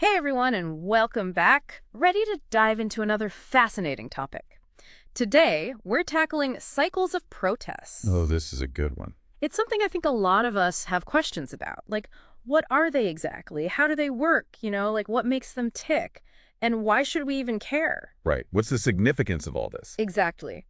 Hey everyone, and welcome back. Ready to dive into another fascinating topic. Today, we're tackling cycles of Oh, protests. this is a good one. It's something I think a lot of us have questions about. Like, what are they exactly? How do they work? Like what makes them tick? And why should we even care? Right. What's the significance of all this? Exactly.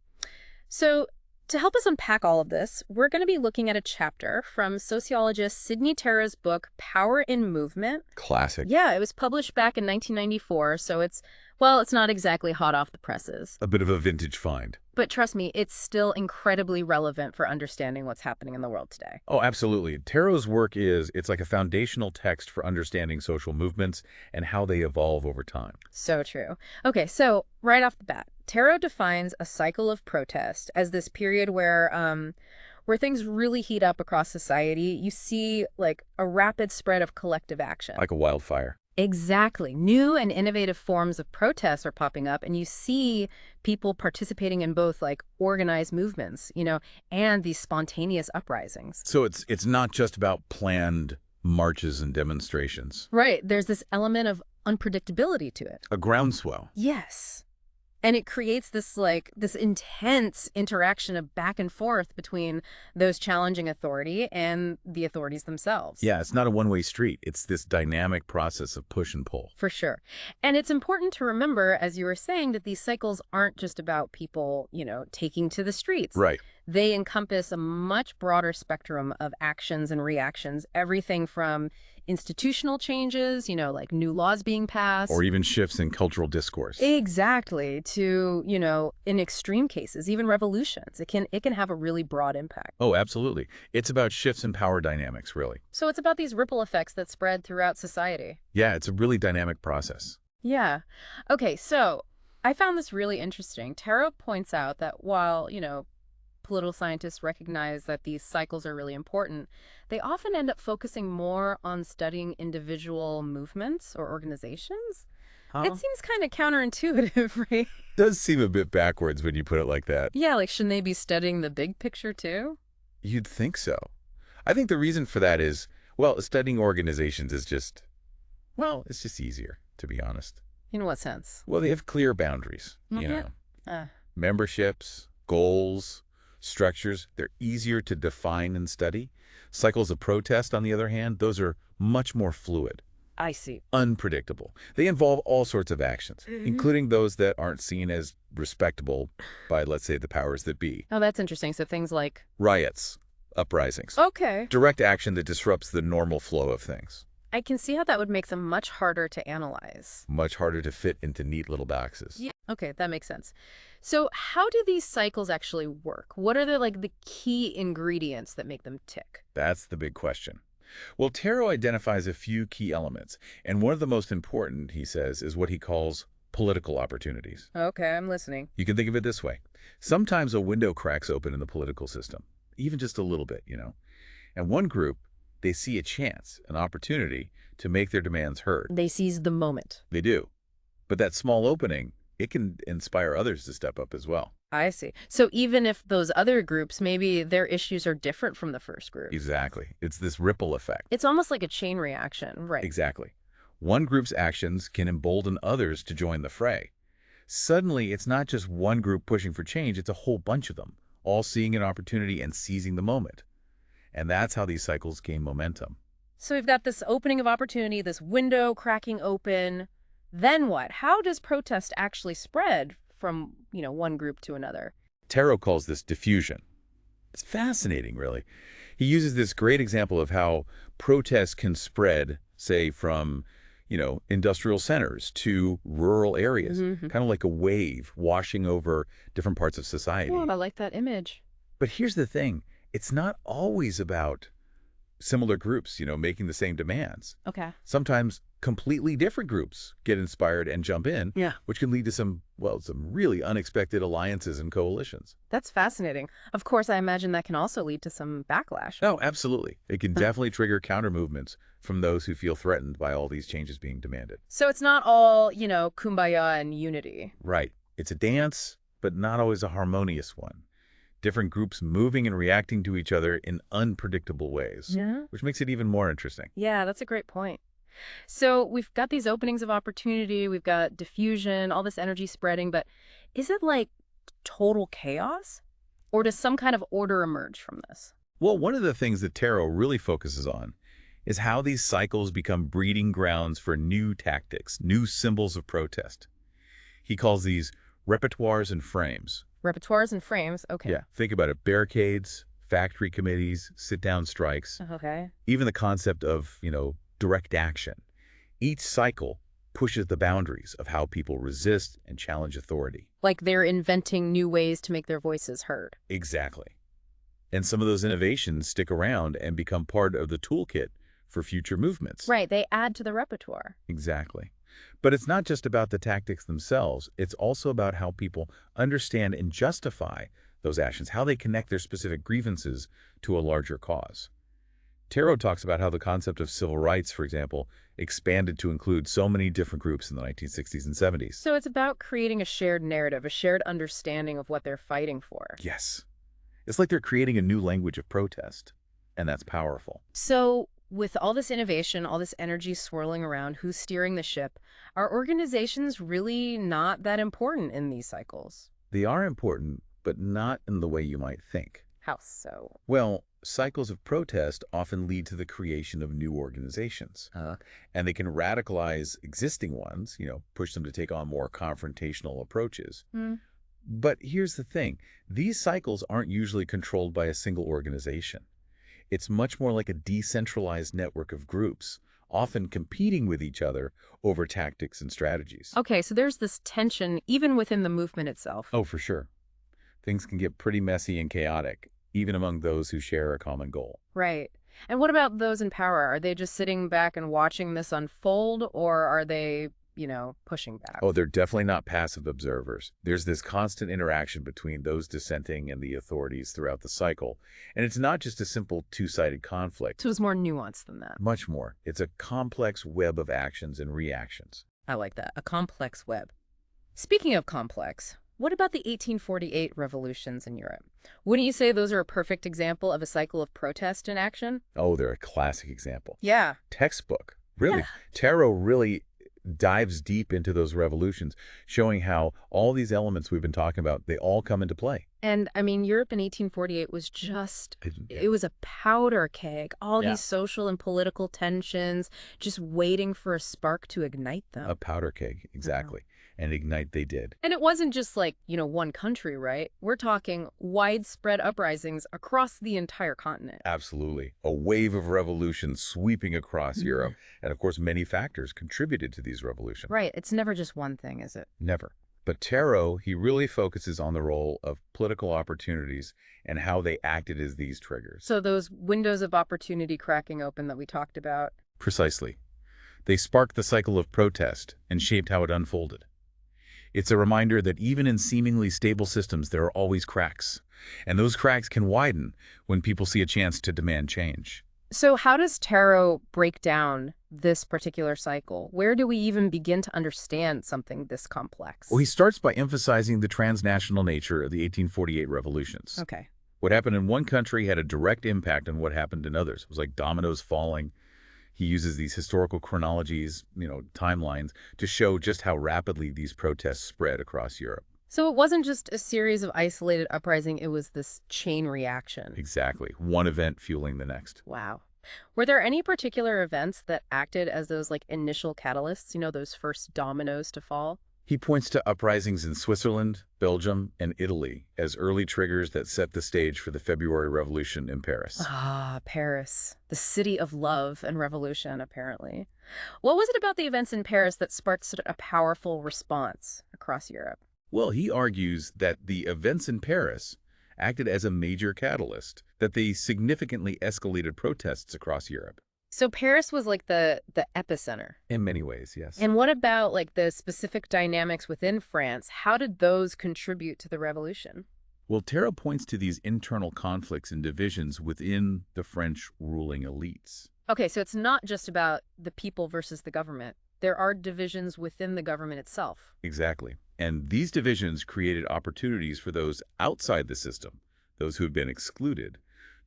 So, to help us unpack all of this, we're going to be looking at a chapter from sociologist S.Tarrow's book, Power in Movement. Classic. Yeah, it was published back in 1994, so it's not exactly hot off the presses. A bit of a vintage find. But trust me, it's still incredibly relevant for understanding what's happening in the world today. Oh, absolutely. Tarrow's work it's like a foundational text for understanding social movements and how they evolve over time. So true. Okay, so right off the bat, Tarot defines a cycle of protest as this period where things really heat up across society. You see, like, a rapid spread of collective action. Like a wildfire. Exactly. New and innovative forms of protests are popping up, and you see people participating in both, like, organized movements, and these spontaneous uprisings. So it's not just about planned marches and demonstrations. Right. There's this element of unpredictability to it. A groundswell. Yes. And it creates this intense interaction of back and forth between those challenging authority and the authorities themselves. Yeah, it's not a one-way street. It's this dynamic process of push and pull. For sure. And it's important to remember, as you were saying, that these cycles aren't just about people, taking to the streets. Right. They encompass a much broader spectrum of actions and reactions, everything from institutional changes, like new laws being passed. Or even shifts in cultural discourse. Exactly, to, in extreme cases, even revolutions. It can have a really broad impact. Oh, absolutely. It's about shifts in power dynamics, really. So it's about these ripple effects that spread throughout society. Yeah, it's a really dynamic process. Yeah. Okay, so I found this really interesting. Tarot points out that while, political scientists recognize that these cycles are really important, they often end up focusing more on studying individual movements or organizations. Huh? It seems kind of counterintuitive, right? Does seem a bit backwards when you put it like that. Yeah, like, shouldn't they be studying the big picture too? You'd think so. I think the reason for that is, well, studying organizations is it's just easier, to be honest. In what sense? Well, they have clear boundaries, memberships, goals, structures. They're easier to define and study. Cycles of protest, on the other hand, those are much more fluid. I see. Unpredictable. They involve all sorts of actions, including those that aren't seen as respectable by, let's say, the powers that be. Oh, that's interesting. So things like... Riots, uprisings. Okay. Direct action that disrupts the normal flow of things. I can see how that would make them much harder to analyze. Much harder to fit into neat little boxes. Yeah. Okay, that makes sense. So how do these cycles actually work? What are the key ingredients that make them tick? That's the big question. Well, Tarot identifies a few key elements, and one of the most important, he says, is what he calls political opportunities. Okay, I'm listening. You can think of it this way. Sometimes a window cracks open in the political system, even just a little bit, And one group, they see a chance, an opportunity to make their demands heard. They seize the moment. They do. But that small opening, it can inspire others to step up as well. I see. So even if those other groups, maybe their issues are different from the first group. Exactly. It's this ripple effect. It's almost like a chain reaction, right? Exactly. One group's actions can embolden others to join the fray. Suddenly, it's not just one group pushing for change, it's a whole bunch of them, all seeing an opportunity and seizing the moment. And that's how these cycles gain momentum. So we've got this opening of opportunity, this window cracking open. Then what? How does protest actually spread from, one group to another? Tarot calls this diffusion. It's fascinating, really. He uses this great example of how protests can spread, say, from, industrial centers to rural areas, kind of like a wave washing over different parts of society. Oh, I like that image. But here's the thing. It's not always about similar groups, making the same demands. Okay. Sometimes completely different groups get inspired and jump in, which can lead to some really unexpected alliances and coalitions. That's fascinating. Of course, I imagine that can also lead to some backlash. Oh, absolutely. It can definitely trigger counter movements from those who feel threatened by all these changes being demanded. So it's not all, kumbaya and unity. Right. It's a dance, but not always a harmonious one. Different groups moving and reacting to each other in unpredictable ways, which makes it even more interesting. Yeah, that's a great point. So we've got these openings of opportunity, we've got diffusion, all this energy spreading, but is it like total chaos? Or does some kind of order emerge from this? Well, one of the things that Tarot really focuses on is how these cycles become breeding grounds for new tactics, new symbols of protest. He calls these repertoires and frames. Repertoires and frames, okay. Yeah, think about it. Barricades, factory committees, sit-down strikes, Okay. even the concept of, direct action. Each cycle pushes the boundaries of how people resist and challenge authority. Like they're inventing new ways to make their voices heard. Exactly. And some of those innovations stick around and become part of the toolkit for future movements. Right, they add to the repertoire. Exactly. But it's not just about the tactics themselves. It's also about how people understand and justify those actions, how they connect their specific grievances to a larger cause. Tarot talks about how the concept of civil rights, for example, expanded to include so many different groups in the 1960s and 70s. So it's about creating a shared narrative, a shared understanding of what they're fighting for. Yes. It's like they're creating a new language of protest, and that's powerful. So with all this innovation, all this energy swirling around, who's steering the ship, are organizations really not that important in these cycles? They are important, but not in the way you might think. How so? Well, cycles of protest often lead to the creation of new organizations, and they can radicalize existing ones, push them to take on more confrontational approaches. Hmm. But here's the thing. These cycles aren't usually controlled by a single organization. It's much more like a decentralized network of groups, often competing with each other over tactics and strategies. Okay, so there's this tension even within the movement itself. Oh, for sure. Things can get pretty messy and chaotic, even among those who share a common goal. Right. And what about those in power? Are they just sitting back and watching this unfold, or are they, pushing back? Oh, they're definitely not passive observers. There's this constant interaction between those dissenting and the authorities throughout the cycle. And it's not just a simple two-sided conflict. So it's more nuanced than that. Much more. It's a complex web of actions and reactions. I like that. A complex web. Speaking of complex, what about the 1848 revolutions in Europe? Wouldn't you say those are a perfect example of a cycle of protest in action? Oh, they're a classic example. Yeah. Textbook. Really. Yeah. Tarot really dives deep into those revolutions, showing how all these elements we've been talking about, they all come into play. And I mean, Europe in 1848 was just, It- it was a powder keg. All Yeah. these social and political tensions, just waiting for a spark to ignite them. A powder keg, exactly. And ignite they did. And it wasn't just like, one country, right? We're talking widespread uprisings across the entire continent. Absolutely. A wave of revolution sweeping across Europe. And of course, many factors contributed to these revolutions. Right. It's never just one thing, is it? Never. But Tarot, he really focuses on the role of political opportunities and how they acted as these triggers. So those windows of opportunity cracking open that we talked about. Precisely. They sparked the cycle of protest and shaped how it unfolded. It's a reminder that even in seemingly stable systems, there are always cracks. And those cracks can widen when people see a chance to demand change. So how does Tarot break down this particular cycle? Where do we even begin to understand something this complex? Well, he starts by emphasizing the transnational nature of the 1848 revolutions. Okay. What happened in one country had a direct impact on what happened in others. It was like dominoes falling. He uses these historical chronologies, timelines, to show just how rapidly these protests spread across Europe. So it wasn't just a series of isolated uprising, it was this chain reaction. Exactly. One event fueling the next. Wow. Were there any particular events that acted as those initial catalysts, those first dominoes to fall? He points to uprisings in Switzerland, Belgium, and Italy as early triggers that set the stage for the February Revolution in Paris. Ah, Paris, the city of love and revolution, apparently. What was it about the events in Paris that sparked such a powerful response across Europe? Well, he argues that the events in Paris acted as a major catalyst, that they significantly escalated protests across Europe. So Paris was like the epicenter. In many ways, yes. And what about the specific dynamics within France? How did those contribute to the revolution? Well, Tarot points to these internal conflicts and divisions within the French ruling elites. Okay, so it's not just about the people versus the government. There are divisions within the government itself. Exactly. And these divisions created opportunities for those outside the system, those who had been excluded,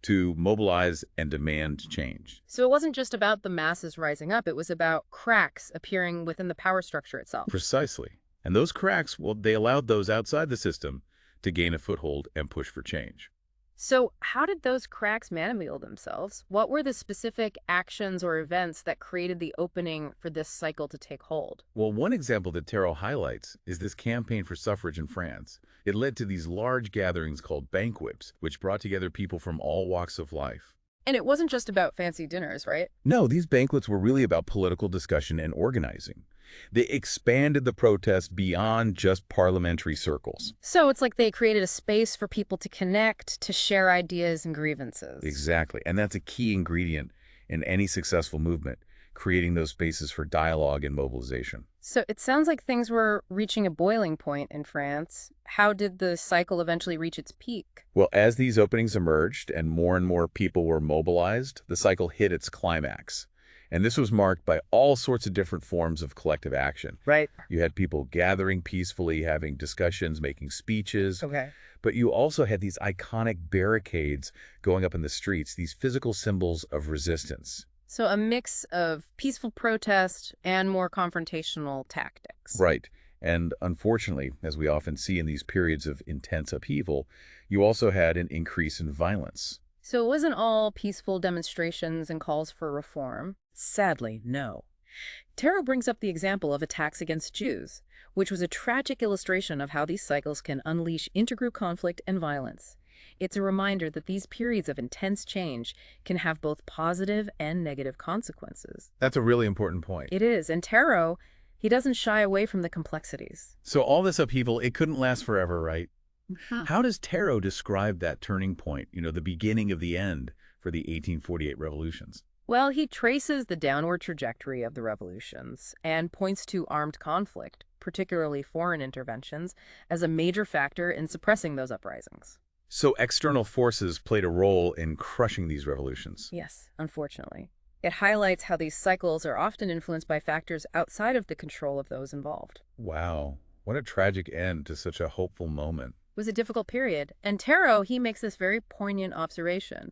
to mobilize and demand change. So it wasn't just about the masses rising up, it was about cracks appearing within the power structure itself. Precisely. And those cracks, well, they allowed those outside the system to gain a foothold and push for change. So how did those cracks manifest themselves? What were the specific actions or events that created the opening for this cycle to take hold? Well, one example that Tarot highlights is this campaign for suffrage in France. It led to these large gatherings called banquets, which brought together people from all walks of life. And it wasn't just about fancy dinners, right? No, these banquets were really about political discussion and organizing. They expanded the protest beyond just parliamentary circles. So it's like they created a space for people to connect, to share ideas and grievances. Exactly. And that's a key ingredient in any successful movement, creating those spaces for dialogue and mobilization. So it sounds like things were reaching a boiling point in France. How did the cycle eventually reach its peak? Well, as these openings emerged and more people were mobilized, the cycle hit its climax. And this was marked by all sorts of different forms of collective action. Right. You had people gathering peacefully, having discussions, making speeches. Okay. But you also had these iconic barricades going up in the streets, these physical symbols of resistance. So a mix of peaceful protest and more confrontational tactics. Right. And unfortunately, as we often see in these periods of intense upheaval, you also had an increase in violence. So it wasn't all peaceful demonstrations and calls for reform. Sadly, no. Tarot brings up the example of attacks against Jews, which was a tragic illustration of how these cycles can unleash intergroup conflict and violence. It's a reminder that these periods of intense change can have both positive and negative consequences. That's a really important point. It is, and Tarot, he doesn't shy away from the complexities. So all this upheaval, it couldn't last forever, right? Mhm. How does Tarot describe that turning point, the beginning of the end for the 1848 revolutions? Well, he traces the downward trajectory of the revolutions and points to armed conflict, particularly foreign interventions, as a major factor in suppressing those uprisings. So external forces played a role in crushing these revolutions. Yes, unfortunately. It highlights how these cycles are often influenced by factors outside of the control of those involved. Wow, what a tragic end to such a hopeful moment. It was a difficult period, and Tarot, he makes this very poignant observation,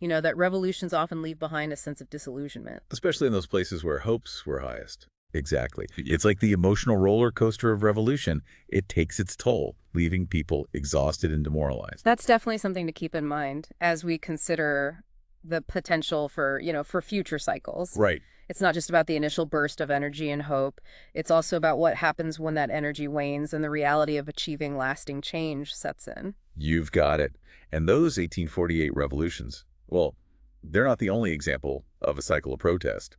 that revolutions often leave behind a sense of disillusionment. Especially in those places where hopes were highest. Exactly. It's like the emotional roller coaster of revolution. It takes its toll, leaving people exhausted and demoralized. That's definitely something to keep in mind as we consider the potential for future cycles. Right. It's not just about the initial burst of energy and hope. It's also about what happens when that energy wanes and the reality of achieving lasting change sets in. You've got it. And those 1848 revolutions, well, they're not the only example of a cycle of protest.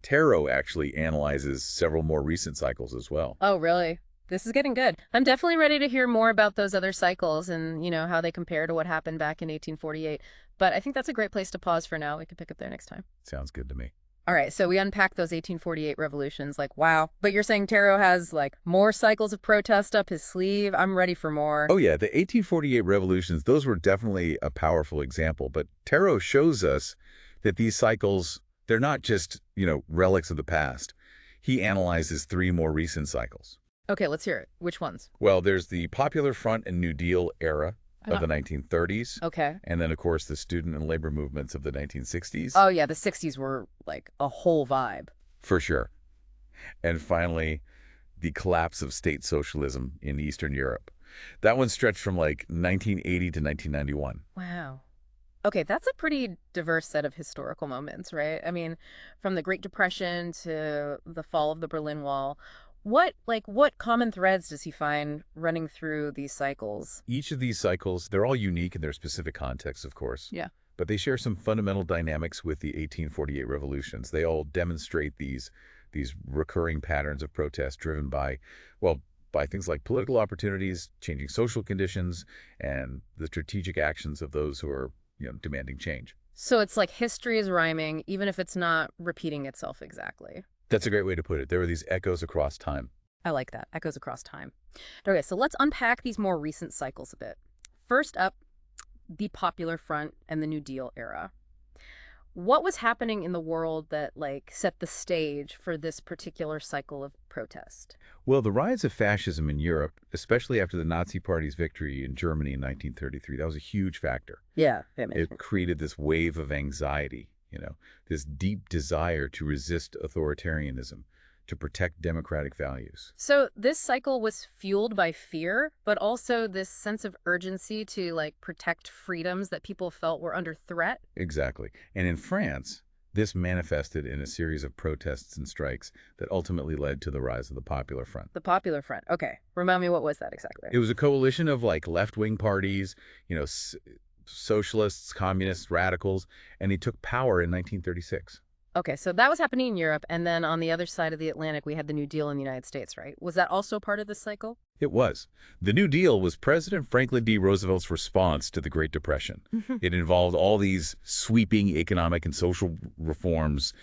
Tarot actually analyzes several more recent cycles as well. Oh, really? This is getting good. I'm definitely ready to hear more about those other cycles and, how they compare to what happened back in 1848. But I think that's a great place to pause for now. We can pick up there next time. Sounds good to me. All right, so we unpacked those 1848 revolutions, wow. But you're saying Tarot has, more cycles of protest up his sleeve? I'm ready for more. Oh, yeah, the 1848 revolutions, those were definitely a powerful example. But Tarot shows us that these cycles, they're not just, relics of the past. He analyzes 3 more recent cycles. Okay, let's hear it. Which ones? Well, there's the Popular Front and New Deal era of the 1930s. Okay. And then, of course, the student and labor movements of the 1960s. Oh, yeah, the 60s were, a whole vibe. For sure. And finally, the collapse of state socialism in Eastern Europe. That one stretched from, 1980 to 1991. Wow. Okay, that's a pretty diverse set of historical moments, right? I mean, from the Great Depression to the fall of the Berlin Wall. What common threads does he find running through these cycles? Each of these cycles, they're all unique in their specific contexts, of course. Yeah. But they share some fundamental dynamics with the 1848 revolutions. They all demonstrate these recurring patterns of protest driven by things like political opportunities, changing social conditions, and the strategic actions of those who are, demanding change. So it's like history is rhyming, even if it's not repeating itself exactly. That's a great way to put it. There are these echoes across time. I like that. Echoes across time. Okay, so let's unpack these more recent cycles a bit. First up, the Popular Front and the New Deal era. What was happening in the world that, like, set the stage for this particular cycle of protest? Well, the rise of fascism in Europe, especially after the Nazi Party's victory in Germany in 1933, that was a huge factor. Yeah, that makes It sense. created this wave of anxiety, this deep desire to resist authoritarianism, to protect democratic values. So this cycle was fueled by fear, but also this sense of urgency to, like, protect freedoms that people felt were under threat. Exactly. And in France, this manifested in a series of protests and strikes that ultimately led to the rise of the Popular Front. The Popular Front. Okay, remind me, what was that exactly? It was a coalition of like left-wing parties, socialists, communists, radicals, and he took power in 1936. Okay, so that was happening in Europe, and then on the other side of the Atlantic, we had the New Deal in the United States, right? Was that also part of this cycle? It was. The New Deal was President Franklin D. Roosevelt's response to the Great Depression. It involved all these sweeping economic and social reforms,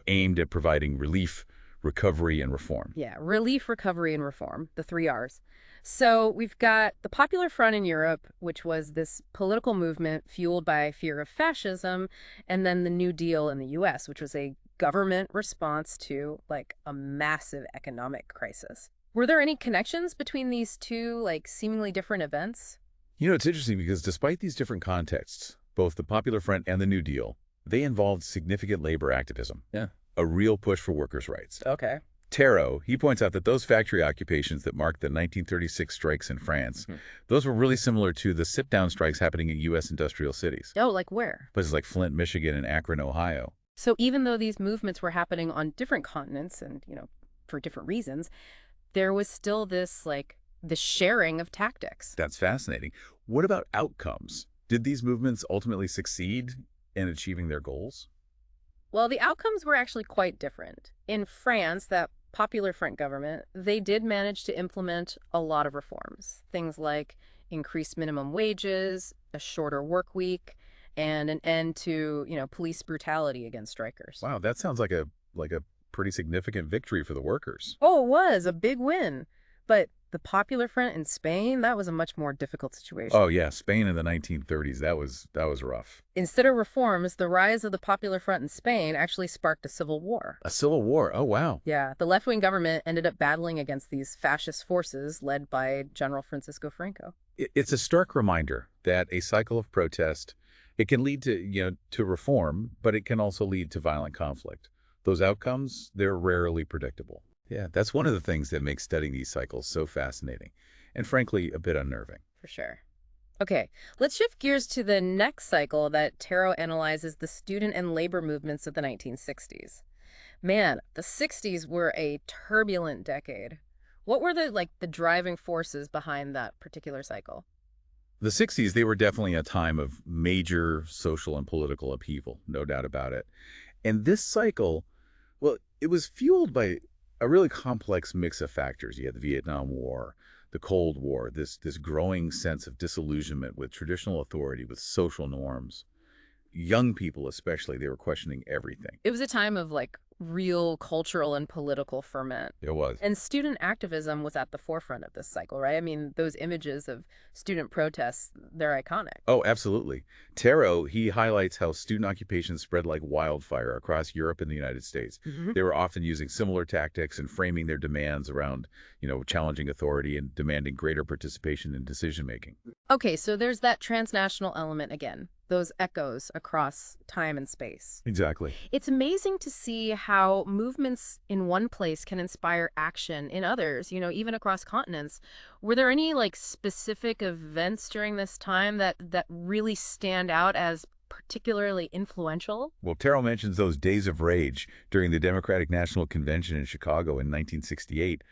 aimed at providing relief, recovery, and reform. Yeah, relief, recovery, and reform, the three R's. So we've got the Popular Front in Europe, which was this political movement fueled by fear of fascism, and then the New Deal in the US, which was a government response to, like, a massive economic crisis. Were there any connections between these two, like, seemingly different events? It's interesting because despite these different contexts, both the Popular Front and the New Deal, they involved significant labor activism. Yeah. A real push for workers' rights. Okay. S.Tarrow, he points out that those factory occupations that marked the 1936 strikes in France, those were really similar to the sit-down strikes happening in U.S. industrial cities. Oh, like where? Places like Flint, Michigan, and Akron, Ohio. So even though these movements were happening on different continents and, for different reasons, there was still this, like, the sharing of tactics. That's fascinating. What about outcomes? Did these movements ultimately succeed in achieving their goals? Well, the outcomes were actually quite different. In France, that Popular Front government, they did manage to implement a lot of reforms. Things like increased minimum wages, a shorter work week, and an end to, police brutality against strikers. Wow, that sounds like a pretty significant victory for the workers. Oh, it was a big win. But the Popular Front in Spain, that was a much more difficult situation. Oh yeah, Spain in the 1930s, that was rough. Instead of reforms, the rise of the Popular Front in Spain actually sparked a civil war. A civil war. Oh wow. Yeah, the left-wing government ended up battling against these fascist forces led by General Francisco Franco. It's a stark reminder that a cycle of protest, it can lead to reform, but it can also lead to violent conflict. Those outcomes, they're rarely predictable. Yeah, that's one of the things that makes studying these cycles so fascinating and frankly a bit unnerving. For sure. Okay, let's shift gears to the next cycle that S.Tarrow analyzes, the student and labor movements of the 1960s. Man, the 60s were a turbulent decade. What were the driving forces behind that particular cycle? The 60s, they were definitely a time of major social and political upheaval, no doubt about it. And this cycle, well, it was fueled by a really complex mix of factors. You had the Vietnam War, the Cold War, this growing sense of disillusionment with traditional authority, with social norms. Young people especially, they were questioning everything. It was a time of, like, real cultural and political ferment. It was. And student activism was at the forefront of this cycle, right? I mean, those images of student protests, they're iconic. Oh, absolutely. S.Tarrow, he highlights how student occupations spread like wildfire across Europe and the United States. They were often using similar tactics and framing their demands around, challenging authority and demanding greater participation in decision-making. Okay, so there's that transnational element again, those echoes across time and space. Exactly. It's amazing to see how movements in one place can inspire action in others, even across continents. Were there any, like, specific events during this time that really stand out as particularly influential? Well, S.Tarrow mentions those days of rage during the Democratic National Convention in Chicago in 1968.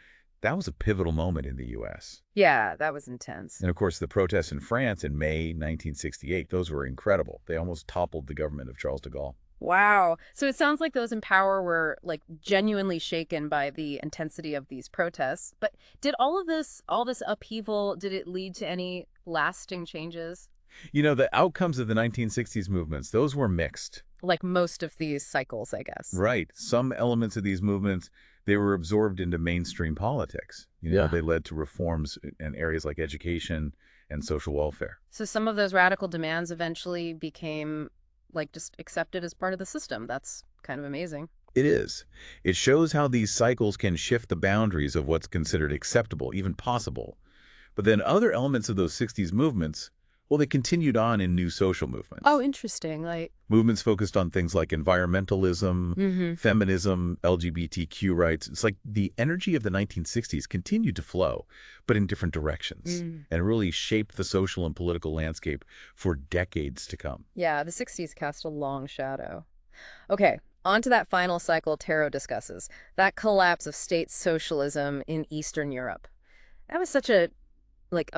That was a pivotal moment in the U.S. Yeah, that was intense. And of course, the protests in France in May 1968, those were incredible. They almost toppled the government of Charles de Gaulle. Wow. So it sounds like those in power were, like, genuinely shaken by the intensity of these protests. But did all this upheaval, did it lead to any lasting changes? The outcomes of the 1960s movements, those were mixed. Like most of these cycles, I guess. Right. Some elements of these movements, they were absorbed into mainstream politics. They led to reforms in areas like education and social welfare. So some of those radical demands eventually became like just accepted as part of the system. That's kind of amazing. It is. It shows how these cycles can shift the boundaries of what's considered acceptable, even possible. But then other elements of those 60s movements, well, they continued on in new social movements. Oh, interesting. Like, Movements focused on things like environmentalism, hmm feminism, LGBTQ rights. It's like the energy of the 1960s continued to flow, but in different directions, and really shaped the social and political landscape for decades to come. Yeah, the 60s cast a long shadow. Okay, on to that final cycle Tarot discusses, that collapse of state socialism in Eastern Europe. That was such a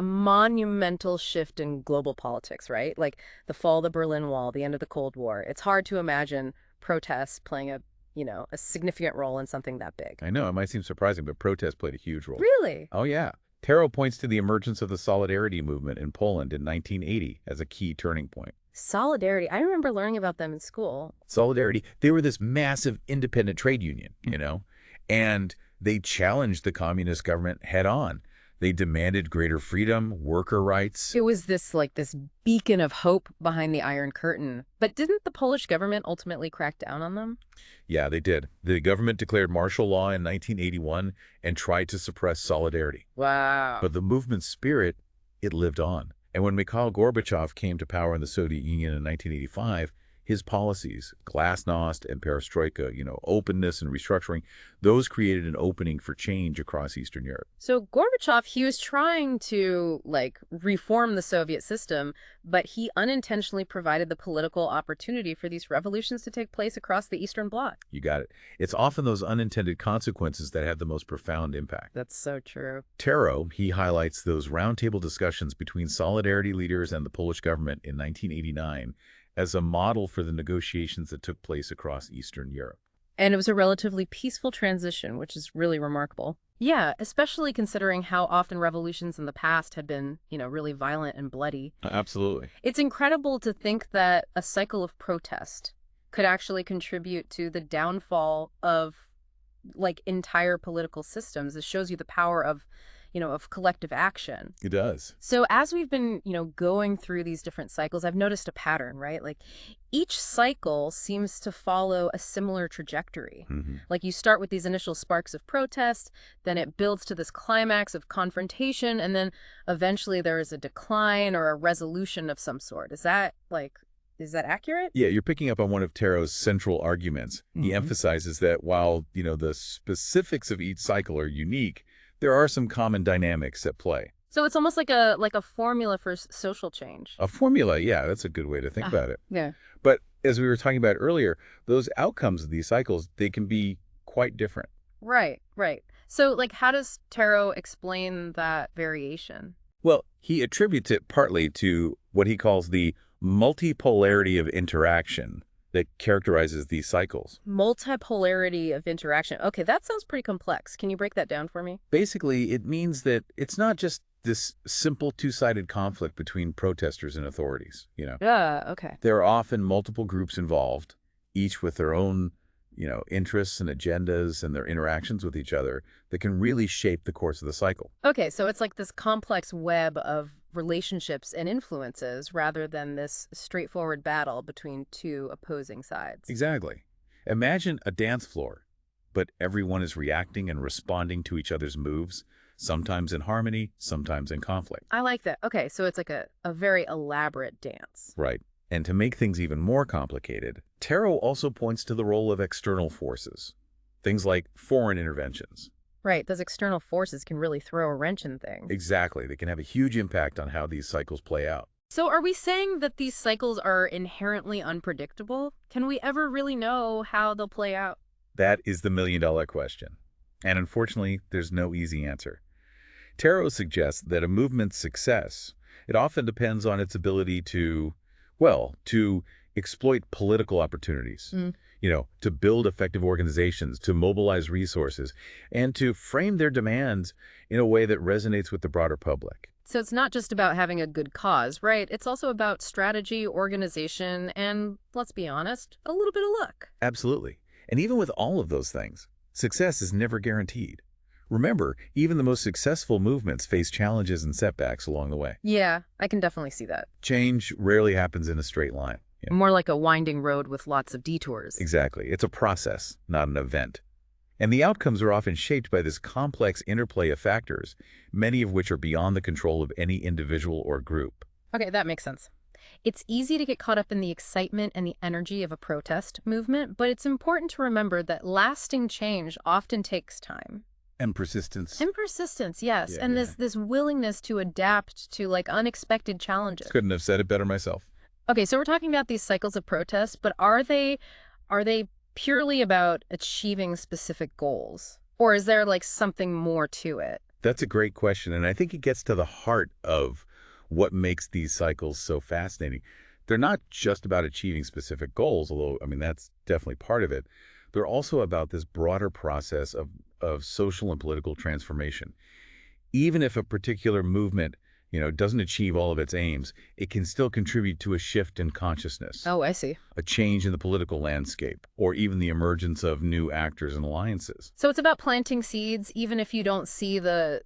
monumental shift in global politics, right? Like the fall of the Berlin Wall, the end of the Cold War. It's hard to imagine protests playing a significant role in something that big. I know, it might seem surprising, but protest played a huge role. Really? Oh, yeah. Tarot points to the emergence of the Solidarity movement in Poland in 1980 as a key turning point. Solidarity. I remember learning about them in school. Solidarity, they were this massive independent trade union, and they challenged the communist government head on. They demanded greater freedom, worker rights. It was this beacon of hope behind the Iron Curtain. But didn't the Polish government ultimately crack down on them? Yeah, they did. The government declared martial law in 1981 and tried to suppress Solidarity. Wow. But the movement's spirit, it lived on. And when Mikhail Gorbachev came to power in the Soviet Union in 1985, his policies, glasnost and perestroika, openness and restructuring, those created an opening for change across Eastern Europe. So Gorbachev, he was trying to, reform the Soviet system, but he unintentionally provided the political opportunity for these revolutions to take place across the Eastern Bloc. You got it. It's often those unintended consequences that have the most profound impact. That's so true. Tarot, he highlights those roundtable discussions between Solidarity leaders and the Polish government in 1989 as a model for the negotiations that took place across Eastern Europe. And it was a relatively peaceful transition, which is really remarkable. Yeah, especially considering how often revolutions in the past had been, really violent and bloody. Absolutely. It's incredible to think that a cycle of protest could actually contribute to the downfall of, entire political systems. It shows you the power of collective action. It does. So as we've been, going through these different cycles, I've noticed a pattern, right? Like each cycle seems to follow a similar trajectory. Like you start with these initial sparks of protest, then it builds to this climax of confrontation, and then eventually there is a decline or a resolution of some sort. Is that accurate? Yeah, you're picking up on one of Tarot's central arguments. He emphasizes that while, the specifics of each cycle are unique, there are some common dynamics at play. So it's almost like a formula for social change. A formula, yeah, that's a good way to think about it. Yeah. But as we were talking about earlier, those outcomes of these cycles, they can be quite different. Right, right. So, how does Tarot explain that variation? Well, he attributes it partly to what he calls the multipolarity of interaction that characterizes these cycles. Multipolarity of interaction. Okay, that sounds pretty complex. Can you break that down for me? Basically, it means that it's not just this simple two-sided conflict between protesters and authorities, Okay. There are often multiple groups involved, each with their own, interests and agendas and their interactions with each other that can really shape the course of the cycle. Okay, so it's like this complex web of relationships and influences rather than this straightforward battle between two opposing sides. Exactly. Imagine a dance floor, but everyone is reacting and responding to each other's moves, sometimes in harmony, sometimes in conflict. I like that. Okay, so it's like a very elaborate dance. Right. And to make things even more complicated, Tarot also points to the role of external forces, things like foreign interventions. Right, those external forces can really throw a wrench in things. Exactly. They can have a huge impact on how these cycles play out. So are we saying that these cycles are inherently unpredictable? Can we ever really know how they'll play out? That is the million-dollar question. And unfortunately, there's no easy answer. Tarot suggests that a movement's success, it often depends on its ability to exploit political opportunities, to build effective organizations, to mobilize resources, and to frame their demands in a way that resonates with the broader public. So it's not just about having a good cause, right? It's also about strategy, organization, and, let's be honest, a little bit of luck. Absolutely. And even with all of those things, success is never guaranteed. Remember, even the most successful movements face challenges and setbacks along the way. Yeah, I can definitely see that. Change rarely happens in a straight line. Yeah. More like a winding road with lots of detours. Exactly. It's a process, not an event. And the outcomes are often shaped by this complex interplay of factors, many of which are beyond the control of any individual or group. Okay, that makes sense. It's easy to get caught up in the excitement and the energy of a protest movement, but it's important to remember that lasting change often takes time. And persistence. And persistence, yes. Yeah, And yeah. this willingness to adapt to like unexpected challenges. Couldn't have said it better myself. Okay, so we're talking about these cycles of protest, but are they purely about achieving specific goals? Or is there like something more to it? That's a great question, and I think it gets to the heart of what makes these cycles so fascinating. They're not just about achieving specific goals, although, I mean, that's definitely part of it. They're also about this broader process of social and political transformation. Even if a particular movement, doesn't achieve all of its aims, it can still contribute to a shift in consciousness, Oh, I see. a change in the political landscape, or even the emergence of new actors and alliances. So it's about planting seeds even if you don't see the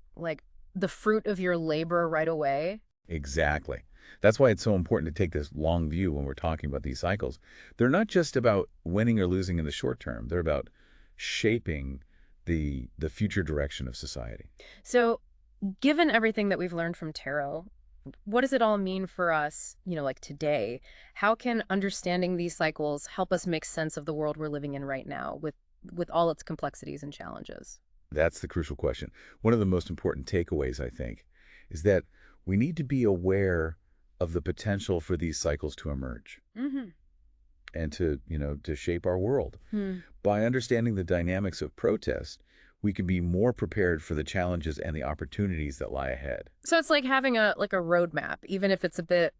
fruit of your labor right away. Exactly. That's why it's so important to take this long view when we're talking about these cycles. They're not just about winning or losing in the short term. They're about shaping the future direction of society. So, given everything that we've learned from tarot, what does it all mean for us, like today? How can understanding these cycles help us make sense of the world we're living in right now with all its complexities and challenges? That's the crucial question. One of the most important takeaways, I think, is that we need to be aware of the potential for these cycles to emerge Mm-hmm. and to shape our world. Hmm. By understanding the dynamics of protest, we can be more prepared for the challenges and the opportunities that lie ahead. So it's like having a roadmap, even if it's a bit,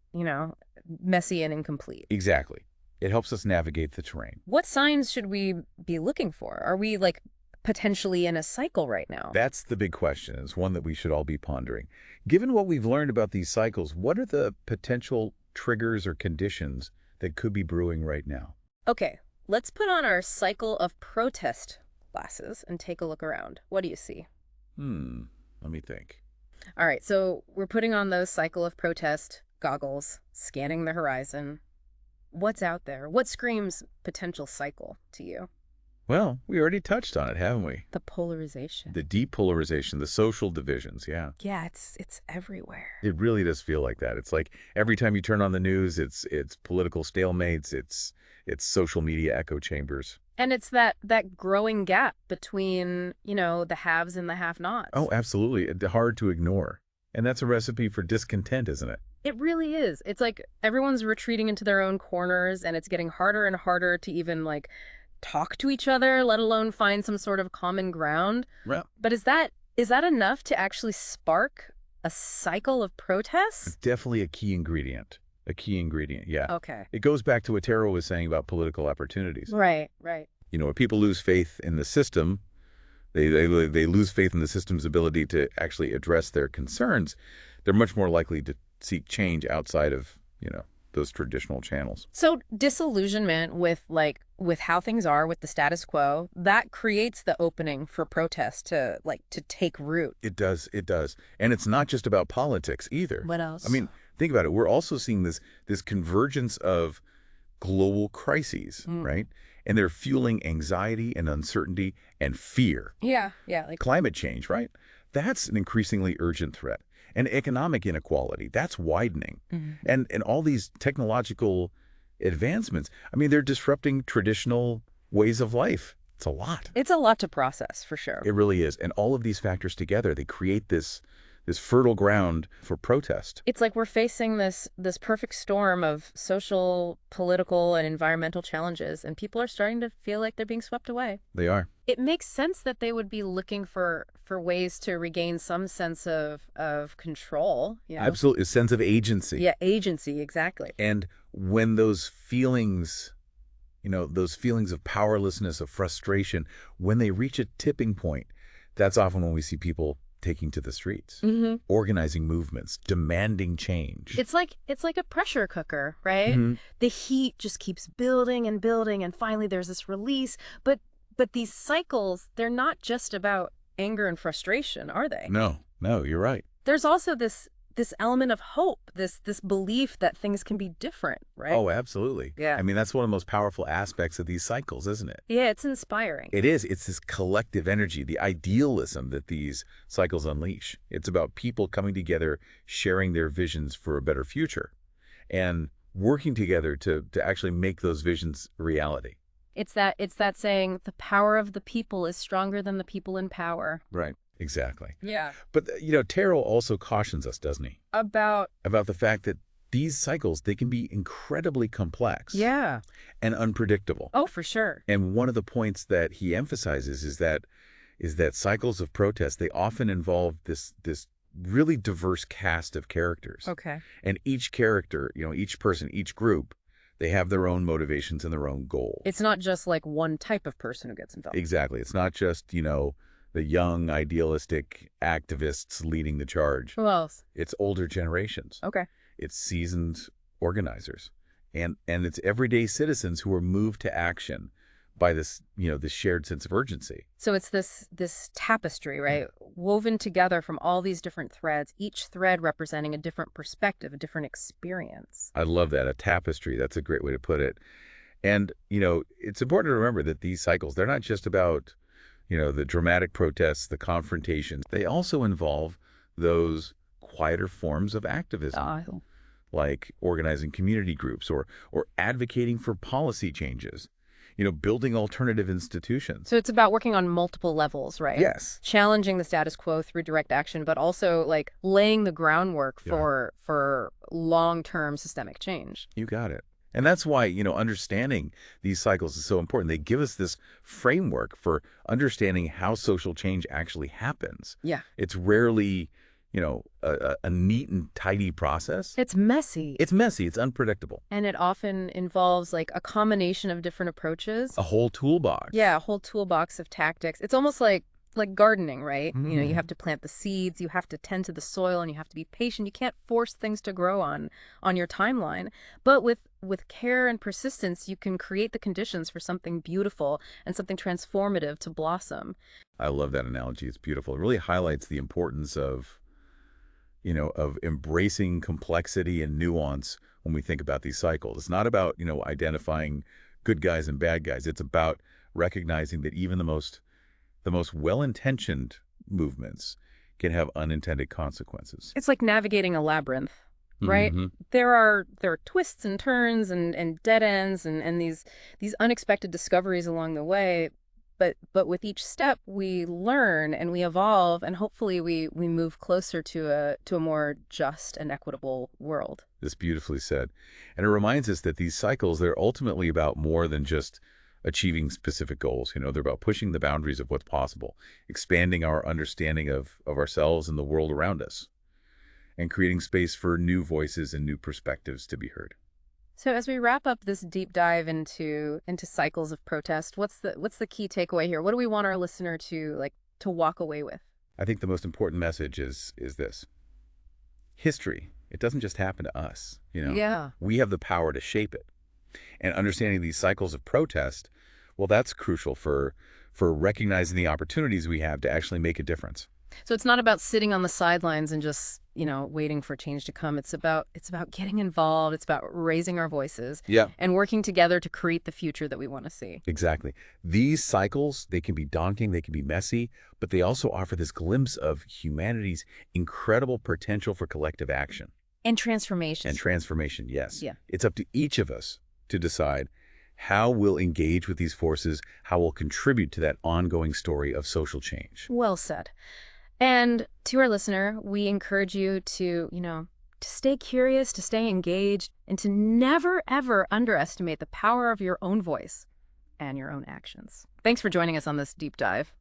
messy and incomplete. Exactly. It helps us navigate the terrain. What signs should we be looking for? Are we like potentially in a cycle right now? That's the big question. It's one that we should all be pondering. Given what we've learned about these cycles, what are the potential triggers or conditions that could be brewing right now? Okay, let's put on our cycle of protest glasses and take a look around. What do you see? Let me think. All right, so we're putting on those cycle of protest goggles, scanning the horizon. What's out there? What screams potential cycle to you? Well, we already touched on it, haven't we? The polarization. The depolarization, the social divisions, yeah. Yeah, it's everywhere. It really does feel like that. It's like every time you turn on the news, it's political stalemates, it's social media echo chambers. And it's that growing gap between, the haves and the have-nots. Oh, absolutely. Hard to ignore. And that's a recipe for discontent, isn't it? It really is. It's like everyone's retreating into their own corners, and it's getting harder and harder to even like talk to each other, let alone find some sort of common ground. Well, But is that enough to actually spark a cycle of protests? definitely a key ingredient. A key ingredient, yeah. Okay. It goes back to what S.Tarrow was saying about political opportunities. Right, right. When people lose faith in the system, they lose faith in the system's ability to actually address their concerns, they're much more likely to seek change outside of, those traditional channels. So disillusionment with how things are with the status quo, that creates the opening for protest to take root. It does. And it's not just about politics either. What else? I mean, think about it. We're also seeing this convergence of global crises, right? And they're fueling anxiety and uncertainty and fear. Yeah, Climate change, right? That's an increasingly urgent threat. And economic inequality, that's widening. And all these technological advancements, I mean, they're disrupting traditional ways of life. It's a lot. It's a lot to process, for sure. It really is. And all of these factors together, they create this fertile ground for protest. It's like we're facing this perfect storm of social, political, and environmental challenges, and people are starting to feel like they're being swept away. They are. It makes sense that they would be looking for ways to regain some sense of control. Absolutely. A sense of agency. Yeah, agency, exactly. And when those feelings, those feelings of powerlessness, of frustration, when they reach a tipping point, that's often when we see people taking to the streets, organizing movements, demanding change. It's like a pressure cooker, right? The heat just keeps building and building, and finally there's this release. But these cycles, they're not just about anger and frustration, are they? No, you're right. There's also this this element of hope, this belief that things can be different, right? Oh, absolutely. Yeah. I mean, that's one of the most powerful aspects of these cycles, isn't it? Yeah, it's inspiring. It is. It's this collective energy, the idealism that these cycles unleash. It's about people coming together, sharing their visions for a better future, and working together to actually make those visions a reality. It's that saying, the power of the people is stronger than the people in power. Right. Exactly. Yeah. But, Tarot also cautions us, doesn't he? About About the fact that these cycles, they can be incredibly complex Yeah. and unpredictable. Oh, for sure. And one of the points that he emphasizes is that cycles of protest, they often involve this really diverse cast of characters. Okay. And each character, each person, each group, they have their own motivations and their own goals. It's not just like one type of person who gets involved. Exactly. It's not just, the young, idealistic activists leading the charge. Who else? It's older generations. Okay. It's seasoned organizers. And it's everyday citizens who are moved to action by this, this shared sense of urgency. So it's this tapestry, right? Woven together from all these different threads, each thread representing a different perspective, a different experience. I love that. A tapestry. That's a great way to put it. And, it's important to remember that these cycles, they're not just about, the dramatic protests, the confrontations. They also involve those quieter forms of activism, like organizing community groups or advocating for policy changes, building alternative institutions. So it's about working on multiple levels, right? Yes. Challenging the status quo through direct action, but also like laying the groundwork for long-term systemic change. You got it. And that's why, understanding these cycles is so important. They give us this framework for understanding how social change actually happens. Yeah. It's rarely, a neat and tidy process. It's messy. It's messy. It's unpredictable. And it often involves like a combination of different approaches. A whole toolbox. Yeah, a whole toolbox of tactics. It's almost like gardening, right? Mm. You have to plant the seeds, you have to tend to the soil, and you have to be patient. You can't force things to grow on your timeline. But with care and persistence, you can create the conditions for something beautiful and something transformative to blossom. I love that analogy. It's beautiful. It really highlights the importance of embracing complexity and nuance when we think about these cycles. It's not about, identifying good guys and bad guys. It's about recognizing that even the most well-intentioned movements can have unintended consequences. It's like navigating a labyrinth, right? Mm-hmm. There are twists and turns and dead ends and these unexpected discoveries along the way. But with each step, we learn and we evolve, and hopefully we move closer to a more just and equitable world. That's beautifully said. And it reminds us that these cycles, they're ultimately about more than just achieving specific goals. They're about pushing the boundaries of what's possible, expanding our understanding of ourselves and the world around us, and creating space for new voices and new perspectives to be heard. So as we wrap up this deep dive into cycles of protest, what's the key takeaway here? What do we want our listener to walk away with? I think the most important message is this. History, it doesn't just happen to us, Yeah. We have the power to shape it. And understanding these cycles of protest, well, that's crucial for recognizing the opportunities we have to actually make a difference. So it's not about sitting on the sidelines and just, waiting for change to come. It's about getting involved. It's about raising our voices. Yeah. And working together to create the future that we want to see. Exactly. These cycles, they can be daunting, they can be messy, but they also offer this glimpse of humanity's incredible potential for collective action. And transformation. And transformation, yes. Yeah. It's up to each of us to decide how we'll engage with these forces, how we'll contribute to that ongoing story of social change. Well said. And to our listener, we encourage you to stay curious, to stay engaged, and to never, ever underestimate the power of your own voice and your own actions. Thanks for joining us on this deep dive.